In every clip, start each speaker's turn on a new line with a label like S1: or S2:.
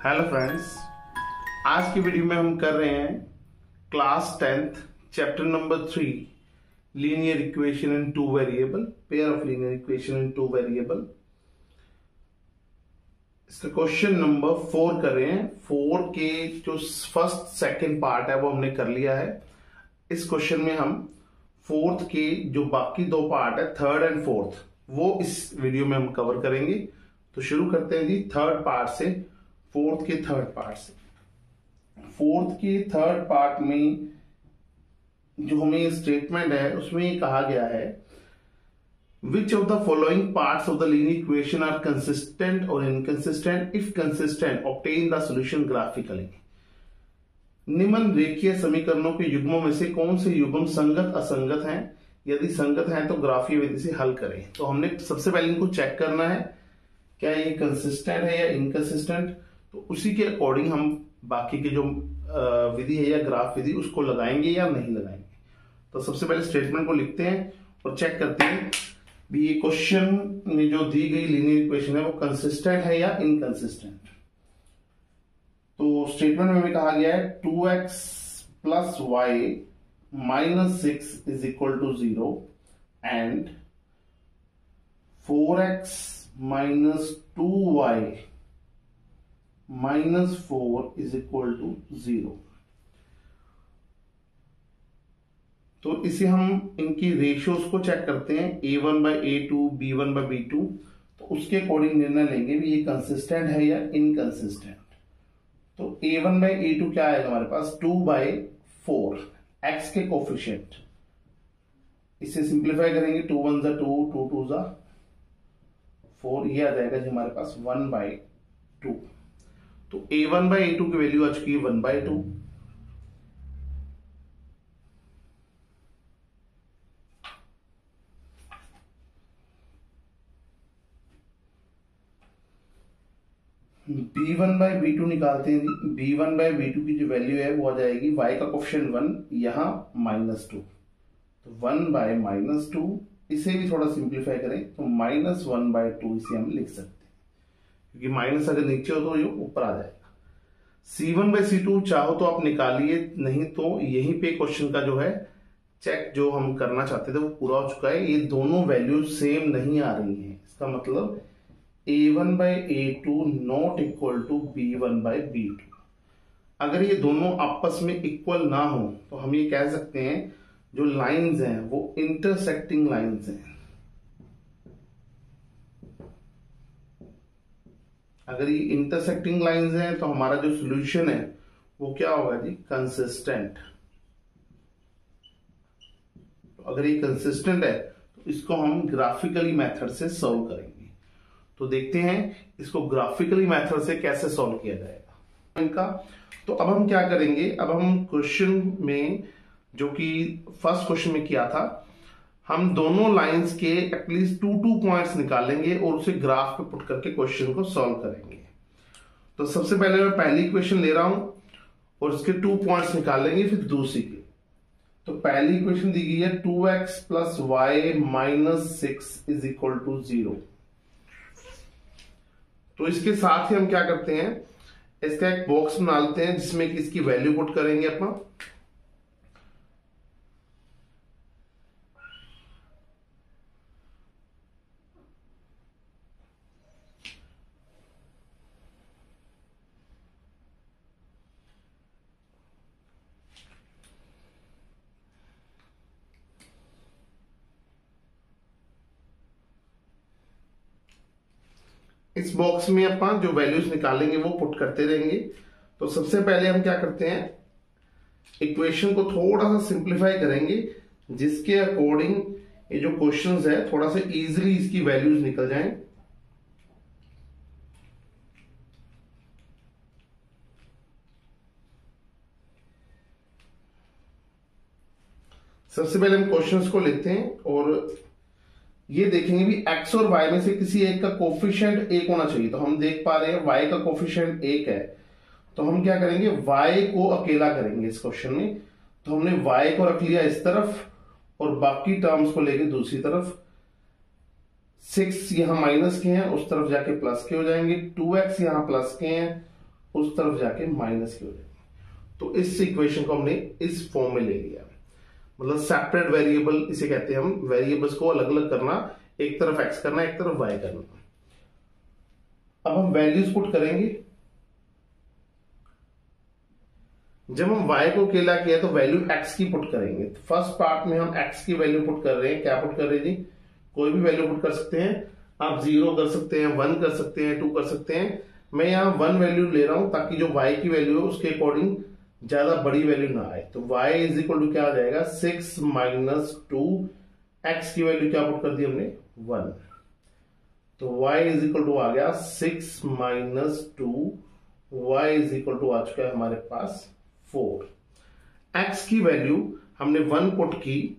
S1: Hello friends, आज की video में हम कर रहे हैं class 10th chapter number 3 linear equation in two variable, pair of linear equation in two variable. इसका क्वेश्चन नंबर 4 कर रहे हैं। 4 के जो फर्स्ट सेकंड पार्ट है वो हमने कर लिया है। इस क्वेश्चन में हम फोर्थ के जो बाकी दो पार्ट है, थर्ड एंड फोर्थ, वो इस वीडियो में हम कवर करेंगे। तो शुरू करते हैं जी थर्ड पार्ट से, फोर्थ के थर्ड पार्ट से। फोर्थ के थर्ड पार्ट में जो हमें स्टेटमेंट है उसमें ये कहा गया है, which of the following parts of the linear equation are consistent or inconsistent, if consistent obtain the solution graphically. निम्न रेखीय समीकरणों के युग्मों में से कौन से युग्म संगत असंगत हैं, यदि संगत हैं तो ग्राफीय विधि से हल करें। तो हमने सबसे पहले इनको चेक करना है क्या ये कंसिस्टेंट है या इनकंसिस्टेंट। तो उसी के अकॉर्डिंग हम बाकी की जो विधि है या ग्राफ विधि उसको लगाएंगे या नहीं लगाएंगे। तो सबसे पहले स्टेटमेंट को लिखते हैं और चेक करते हैं भी ये क्वेश्चन में जो दी गई लीनियर इक्वेशन है वो कंसिस्टेंट है या इनकंसिस्टेंट। तो स्टेटमेंट में भी कहा गया है 2x plus y minus 6 is equal to 0 and 4x minus 2y minus 4 is equal to 0। तो इसे हम इनकी रेशियोज को चेक करते हैं, a1 by a2, b1 by b2। तो उसके अकॉर्डिंग निर्णय लेंगे भी ये कंसिस्टेंट है या इनकंसिस्टेंट। तो a1 बाई a2 क्या आएगा हमारे पास, 2 बाई 4, x के कोफिशिएंट। इसे सिंप्लीफाई करेंगे, 2 1 जा 2, 2 2 जा 4, ये आ जाएगा जी हमारे पास 1 बाई 2। तो a1 बाई a2 की वैल्यू आ चुकी है 1 बाई 2। b1 बाई b2 निकालते हैं जी। b1 बाई b2 की जो वैल्यू है वो आ जाएगी y का कोफिशिएंट 1, यहां -2, तो 1 बाय -2। इसे भी थोड़ा सिंप्लीफाई करें तो -1 बाय 2 इसे हम लिख सकते हैं, क्योंकि माइनस अगर नीचे हो तो ये ऊपर आ जाएगा। c1 बाई c2 चाहो तो आप निकालिए, नहीं तो यहीं पे क्वेश्चन का जो है चेक जो हम करना चाहते थे वो पूरा हो चुका है। ये दोनों वैल्यू सेम नहीं आ रही हैं, इसका मतलब a1 by a2 not equal to b1 by b2। अगर ये दोनों आपस में इक्वल ना हो तो हम ये कह सकते हैं जो लाइंस हैं वो इंटरसेक्टिंग लाइंस हैं। अगर ये इंटरसेक्टिंग लाइंस हैं तो हमारा जो सॉल्यूशन है वो क्या होगा जी, कंसिस्टेंट। तो अगर ये कंसिस्टेंट है तो इसको हम ग्राफिकली मेथड से सॉल्व करेंगे। तो देखते हैं इसको ग्राफिकली मेथड से कैसे सॉल्व किया जाएगा इनका। तो अब हम क्या करेंगे, अब हम क्वेश्चन में जो कि फर्स्ट क्वेश्चन में किया था, हम दोनों लाइंस के एटलीस्ट 2 पॉइंट्स निकालेंगे और उसे ग्राफ पे पुट करके क्वेश्चन को सॉल्व करेंगे। तो सबसे पहले मैं पहली इक्वेशन ले रहा हूं और उसके 2 पॉइंट्स निकालेंगे, फिर दूसरी के। तो पहली इक्वेशन दी गई है 2x plus y minus 6 is equal to 0। तो इसके साथ ही हम क्या करते हैं, इसका एक बॉक्स बना लेते हैं जिसमें कि इसकी वैल्यू पुट करेंगे अपना। इस बॉक्स में अपन जो वैल्यूज निकालेंगे वो पुट करते रहेंगे। तो सबसे पहले हम क्या करते हैं, इक्वेशन को थोड़ा सा सिंप्लीफाई करेंगे जिसके अकॉर्डिंग ये जो क्वेश्चंस है थोड़ा सा इजीली इसकी वैल्यूज निकल जाएं। सबसे पहले हम क्वेश्चंस को लेते हैं और ये देखेंगे भी x और y में से किसी एक का कोफिशिएंट 1 होना चाहिए। तो हम देख पा रहे हैं y का कोफिशिएंट 1 है, तो हम क्या करेंगे, y को अकेला करेंगे इस क्वेश्चन में। तो हमने y को रख लिया इस तरफ और बाकी टर्म्स को लेके दूसरी तरफ। 6 यहां माइनस के हैं, उस तरफ जाके प्लस के हो जाएंगे। 2x यहां प्लस के हैं उस तरफ जाके माइनस की हो जाएगी। तो इस इक्वेशन को हमने इस फॉर्म में ले लिया, मतलब सेपरेट वेरिएबल इसे कहते हैं हम, वेरिएबल्स को अलग अलग करना, एक तरफ एक्स करना एक तरफ वाई करना। अब हम वैल्यूज पुट करेंगे। जब हम y को अकेला किया तो वैल्यू x की पुट करेंगे। फर्स्ट पार्ट में हम x की वैल्यू पुट कर रहे हैं। क्या पुट कर रहे हैं जी? कोई भी वैल्यू पुट कर सकते हैं आप, 0 कर सकते हैं, 1 कर सकते हैं, 2 कर सकते हैं। मैं यहाँ 1 वैल्यू ले रहा हूं ताकि जो y की वैल्यू है उसके अकॉर्डिंग ज्यादा बड़ी वैल्यू ना आए। तो y इज इक्वल टू क्या आ जाएगा? 6 माइनस 2, x की वैल्यू क्या पुट कर दी हमने? 1। तो y इज इक्वल टू आ गया 6 minus 2, y is equal to आ चुका है हमारे पास 4। x की वैल्यू हमने 1 पुट की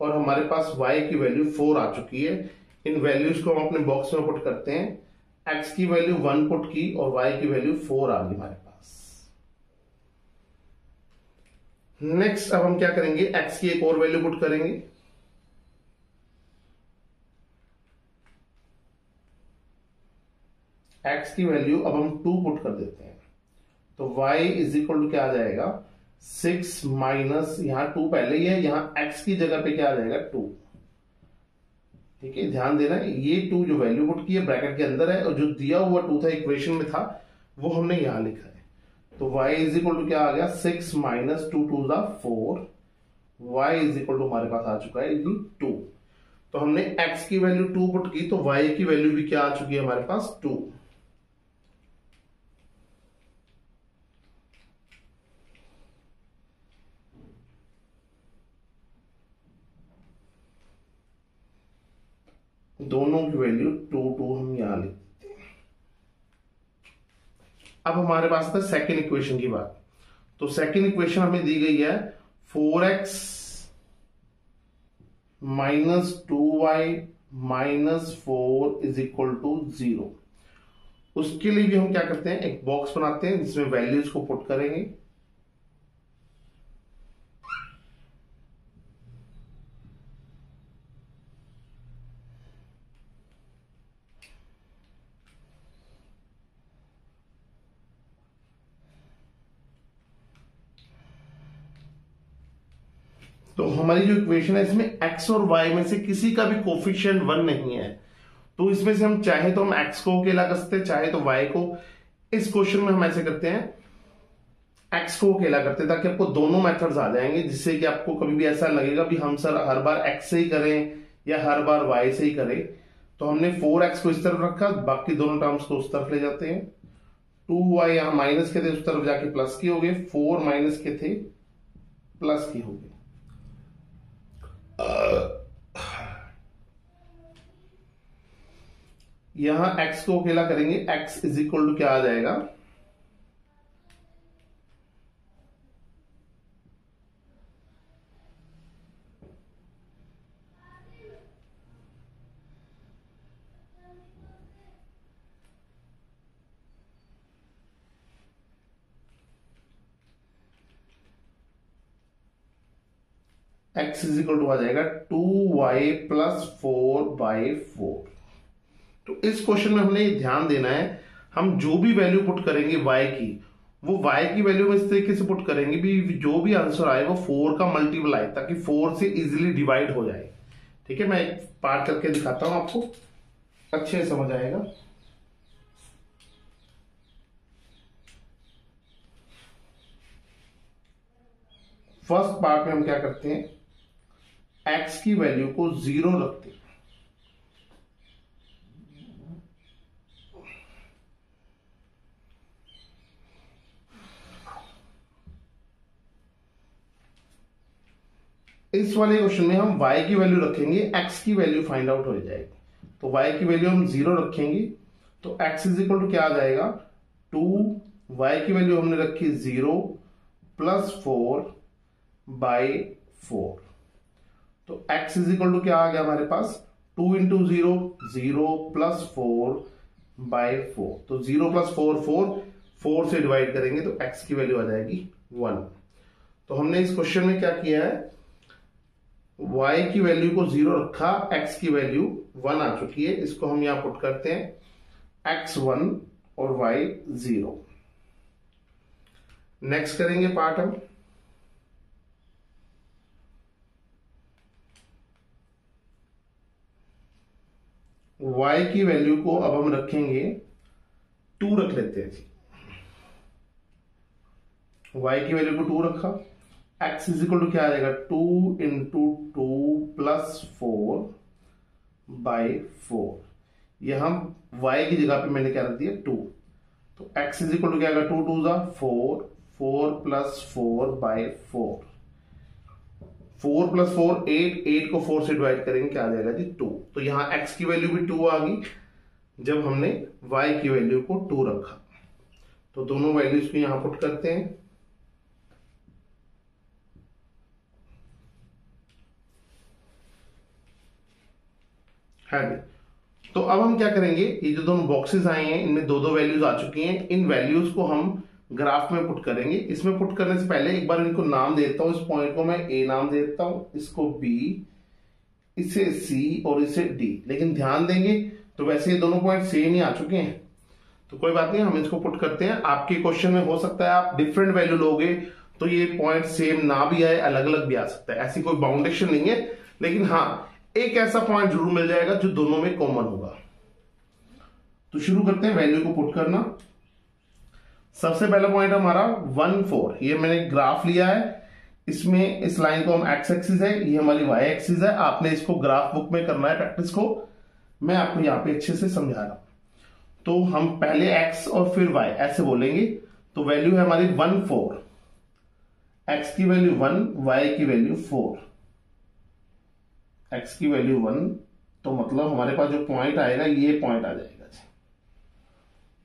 S1: और हमारे पास y की वैल्यू 4 आ चुकी है। इन वैल्यूज को हम अपने बॉक्स में पुट करते हैं। x की वैल्यू 1 पुट की और y की वैल्यू 4 आ गई हमारे पास। नेक्स्ट अब हम क्या करेंगे? x की एक और वैल्यू पुट करेंगे। x की वैल्यू अब हम 2 पुट कर देते हैं। तो y इज इक्वल टू क्या आ जाएगा? 6 माइनस, यहां 2 पहले ही है, यहां x की जगह पे क्या आ जाएगा? 2। ठीक है, ध्यान देना, ये 2 जो वैल्यू पुट की है ब्रैकेट के अंदर है, और जो दिया हुआ 2 था इक्वेशन में था वो हमने यहां लिखा है। तो y इज इक्वल टू क्या आ गया? 6 minus 2 to the 4, y is equal to हमारे पास आ चुका है 2। तो हमने x की वैल्यू 2 पुट की तो y की वैल्यू भी क्या आ चुकी है हमारे पास? 2। दोनों की वैल्यू 2 2 हम यहां लिखते हैं। अब हमारे पास था सेकेंड इक्वेशन की बात। तो सेकेंड इक्वेशन हमें दी गई है 4x minus 2y minus 4 is equal to 0। उसके लिए भी हम क्या करते हैं? एक बॉक्स बनाते हैं जिसमें वैल्यूज को पुट करेंगे। तो हमारी जो इक्वेशन है इसमें x और y में से किसी का भी कोफिशिएंट 1 नहीं है। तो इसमें से हम चाहे तो हम x को अकेला कर सकते हैं, चाहे तो y को। इस क्वेश्चन में हम ऐसे करते हैं, x को अकेला करते हैं ताकि आपको दोनों मेथड्स आ जाएंगे, जिससे कि आपको कभी भी ऐसा लगेगा भी हम सर हर बार x से ही करें या हर बार y से ही करें। तो हमने 4x को इस तरफ रखा, बाकी दोनों टर्म्स को उस तरफ ले जाते हैं। 2y यहां माइनस के थे, उस तरफ जाके प्लस की हो गए। 4 माइनस के थे, प्लस की हो गई। यहां x को अकेला करेंगे, x इज इक्वल टू क्या आ जाएगा? x इज इक्वल टू आ जाएगा 2y प्लस 4/4। तो इस क्वेश्चन में हमने ध्यान देना है, हम जो भी वैल्यू पुट करेंगे y की, वो y की वैल्यू में इस तरीके से पुट करेंगे भी जो भी आंसर आए वो 4 का मल्टीपल आए, ताकि 4 से इजीली डिवाइड हो जाए। ठीक है, मैं एक पार्ट करके दिखाता हूं, आपको अच्छे से समझ आएगा। फर्स्ट पार्ट में हम क्या करते हैं? x की वैल्यू को 0 रखते हैं। इस वाले क्वेश्चन में हम y की वैल्यू रखेंगे, x की वैल्यू फाइंड आउट हो जाएगी। तो y की वैल्यू हम 0 रखेंगे, तो x इज इक्वल टू क्या आ जाएगा? 2, y की वैल्यू हमने रखी 0 प्लस 4/4। तो x इज इक्वल टू क्या आ गया हमारे पास? 2 इंटू 0, 0 प्लस 4/4। तो 0 प्लस 4 4 से डिवाइड करेंगे तो x की वैल्यू आ जाएगी 1। तो हमने इस क्वेश्चन में क्या किया है? y की वैल्यू को 0 रखा, x की वैल्यू 1 आ चुकी है। इसको हम यहां पुट करते हैं, x1 और y 0। नेक्स्ट करेंगे पार्ट हम, y की वैल्यू को अब हम रखेंगे 2 रख लेते हैं जी। y की वैल्यू को 2 रखा, x इज इक्वल टू क्या आ जाएगा 2 इंटू 2 प्लस 4 बाई 4। यहां y की जगह पे मैंने क्या रख दिया 2, तो x इज इक्वल टू क्या आएगा 2 2 जा 4, 4 प्लस 4 बाई 4, 4 प्लस 4 8, 8 को 4 से डिवाइड करेंगे क्या आ जाएगा जी 2। तो यहां x की वैल्यू भी 2 आ गई जब हमने y की वैल्यू को 2 रखा। तो दोनों वैल्यूज को यहां पुट करते हैं, है भी। तो अब हम क्या करेंगे, ये जो दोनों बॉक्सेस आए हैं इनमें दो दो वैल्यूज आ चुकी हैं, इन वैल्यूज को हम ग्राफ में पुट करेंगे। इसमें पुट करने से पहले एक बार इनको नाम देता हूं, इस पॉइंट को मैं ए नाम देता हूं, इसको बी, इसे सी और इसे डी। लेकिन ध्यान देंगे तो वैसे ये दोनों पॉइंट सेम ही आ चुके हैं, तो कोई बात नहीं, हम इसको पुट करते हैं। आपके क्वेश्चन में हो सकता है आप डिफरेंट वैल्यू लोगे तो ये पॉइंट सेम ना भी आए, अलग अलग भी आ सकता है, ऐसी कोई बाउंडेशन नहीं है। लेकिन हाँ, एक ऐसा पॉइंट जरूर मिल जाएगा जो दोनों में कॉमन होगा। तो शुरू करते हैं वैल्यू को पुट करना। सबसे पहला पॉइंट हमारा 1 4, ये मैंने ग्राफ लिया है, इसमें इस लाइन को हम एक्स एक्सिस है, ये हमारी वाई एक्सिस है। आपने इसको ग्राफ बुक में करना है प्रैक्टिस को, मैं आपको यहां पे अच्छे से समझा रहा हूं। तो हम पहले x और फिर y ऐसे बोलेंगे। तो वैल्यू है हमारी 1 4, x की वैल्यू 1, y की वैल्यू 4। x की वैल्यू 1, तो मतलब हमारे पास जो पॉइंट आएगा ये पॉइंट आ जाएगा,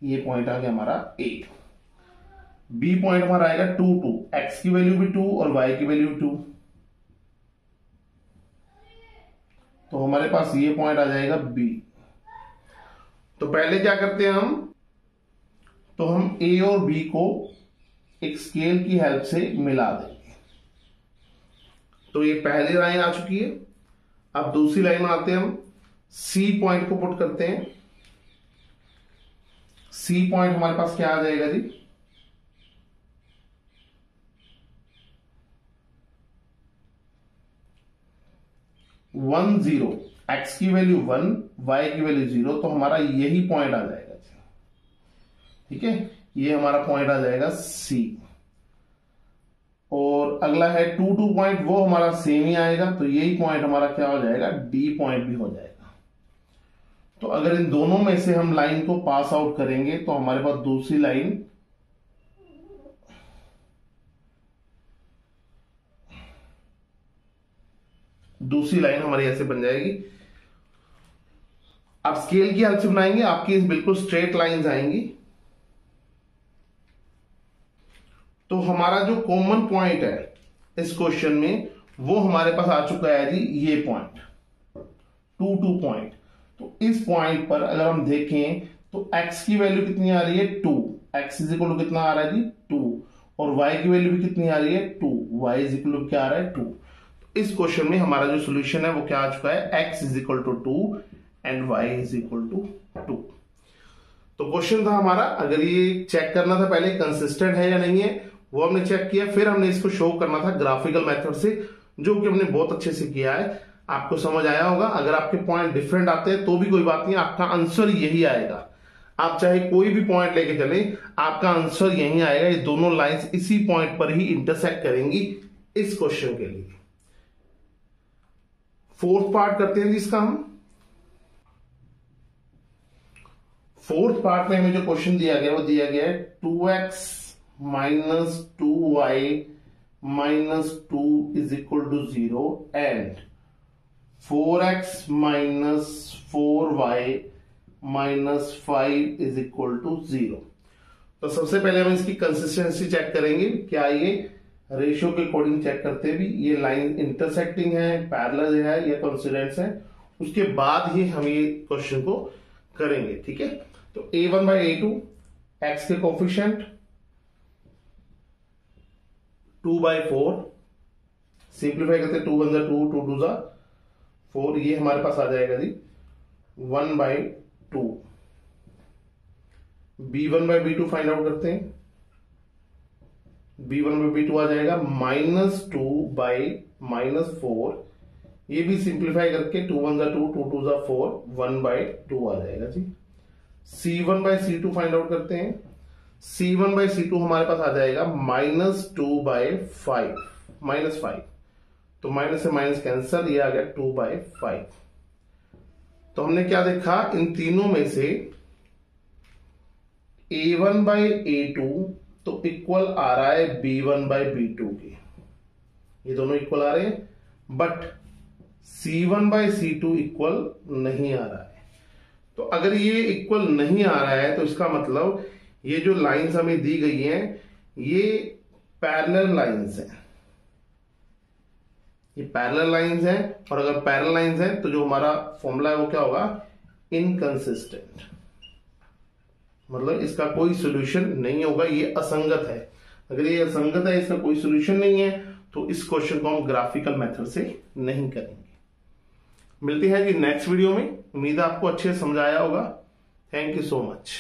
S1: ये पॉइंट आ गया हमारा 8। b पॉइंट हमारा आएगा 2 2, x की वैल्यू भी 2 और y की वैल्यू 2, तो हमारे पास ये पॉइंट आ जाएगा b। तो पहले क्या करते हैं हम, तो हम a और b को एक स्केल की हेल्प से मिला देंगे। तो ये पहली लाइन आ चुकी है। अब दूसरी लाइन में आते हैं हम, c पॉइंट को पुट करते हैं। c पॉइंट हमारे पास क्या आ जाएगा जी 1 0, x की वैल्यू 1, y की वैल्यू 0, तो हमारा यही पॉइंट आ जाएगा। ठीक है, ये हमारा पॉइंट आ जाएगा c। और अगला है 2 2 पॉइंट, वो हमारा सेम ही आएगा, तो यही पॉइंट हमारा क्या हो जाएगा d पॉइंट भी हो जाएगा। तो अगर इन दोनों में से हम लाइन को पास आउट करेंगे तो हमारे पास दूसरी लाइन हमारी ऐसे बन जाएगी। आप स्केल की हेल्प से बनाएंगे, आपकी बिल्कुल स्ट्रेट लाइंस आएंगी। तो हमारा जो कॉमन पॉइंट है इस क्वेश्चन में वो हमारे पास आ चुका है जी, ये पॉइंट 2 2 पॉइंट। तो इस पॉइंट पर अगर हम देखें तो x की वैल्यू कितनी आ रही है 2, x इज इक्वल टू कितना आ रहा है जी 2, और y की वैल्यू भी कितनी आ रही है 2, y इज इक्वल टू क्या आ रहा है 2। तो इस क्वेश्चन में हमारा जो सोल्यूशन है वो क्या आ चुका है, x is equal to 2 and y is equal to 2। तो क्वेश्चन था हमारा, अगर ये चेक करना था पहले कंसिस्टेंट है या नहीं है, वो हमने चेक किया, फिर हमने इसको शो करना था ग्राफिकल मेथड से, जो कि हमने बहुत अच्छे से किया है। आपको समझ आया होगा। अगर आपके पॉइंट डिफरेंट आते हैं तो भी कोई बात नहीं, आपका आंसर यही आएगा। आप चाहे कोई भी पॉइंट लेके चले, आपका आंसर यही आएगा। ये दोनों लाइंस इसी पॉइंट पर ही इंटरसेक्ट करेंगी इस क्वेश्चन के लिए। फोर्थ पार्ट करते हैं जिसका हम, फोर्थ पार्ट में हमें जो क्वेश्चन दिया गया वो दिया गया है 2x minus 2y minus 2 is equal to 0 and 4x minus 4y minus 5 is equal to 0। तो सबसे पहले हम इसकी कंसिस्टेंसी चेक करेंगे, क्या ये रेशियो के अकॉर्डिंग चेक करते भी ये लाइन इंटरसेक्टिंग है, पैरेलल है या कोइंसिडेंस है, उसके बाद ही हम ये क्वेश्चन को करेंगे। ठीक है, तो a1 बाई a2, x के कोफिशिएंट 2 बाई 4, सिंप्लीफाई करते 2 1 2 2 2 4, ये हमारे पास आ जाएगा जी 1 by 2 B1 by B2 find out करते हैं। B1 बाई B2 आ जाएगा -2 बाई -4, ये भी सिंप्लीफाई करके 2 1 2 2 2 4 1 बाई 2 आ जाएगा जी। C1 by C2 find out करते हैं। C1 बाई C2 हमारे पास आ जाएगा -2 बाई 5, -5, तो माइनस से माइनस कैंसल, ये आ गया 2 बाई 5। तो हमने क्या देखा, इन तीनों में से A1 बाई A2 तो इक्वल आ रहा है B1 बाई B2 के, ये दोनों इक्वल आ रहे हैं, but C1 by C2 equal नहीं आ रहा है। तो अगर ये इक्वल नहीं आ रहा है तो इसका मतलब ये जो लाइंस हमें दी गई हैं ये पैरेलल लाइंस हैं, ये पैरेलल लाइंस हैं, और अगर पैरेलल लाइंस हैं तो जो हमारा फॉर्मूला है वो क्या होगा, इनकंसिस्टेंट, मतलब इसका कोई सॉल्यूशन नहीं होगा, ये असंगत है। अगर ये असंगत है, इसका कोई सॉल्यूशन नहीं है, तो इस क्वेश्चन को हम ग्राफिकल मेथड से नहीं करेंगे। मिलते हैं जी नेक्स्ट वीडियो में, उम्मीद है आपको अच्छे से समझाया होगा। Thank you so much.